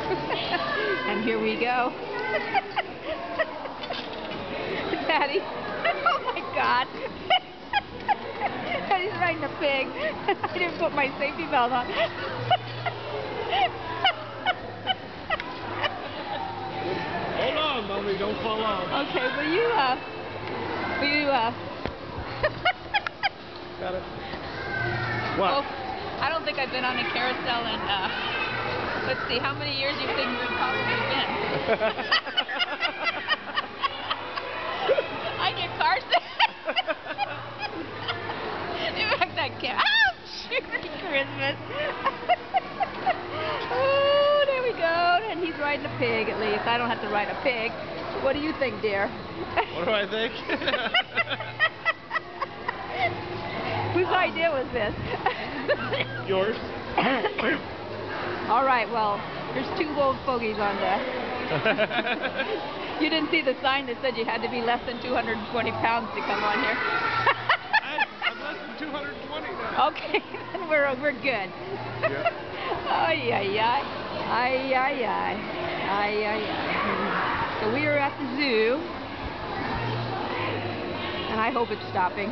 And here we go. Daddy. Oh my God. Daddy's riding a pig. I didn't put my safety belt on. Hold on, Mommy, don't fall off. Okay, will you Got it. What? Well, I don't think I've been on a carousel in, let's see, how many years do you think we've probably been? I get cars in fact, I can't. Ouch! Merry Christmas. Oh, there we go. And he's riding a pig, at least. I don't have to ride a pig. What do you think, dear? What do I think? Whose idea was this? Yours. All right, well, there's two old fogies on there. You didn't see the sign that said you had to be less than 220 pounds to come on here. I'm less than 220 now. Okay, then we're good. Yeah. Ay, ay, ay. Ay, ay, ay. Ay, ay, ay. So we are at the zoo. And I hope it's stopping.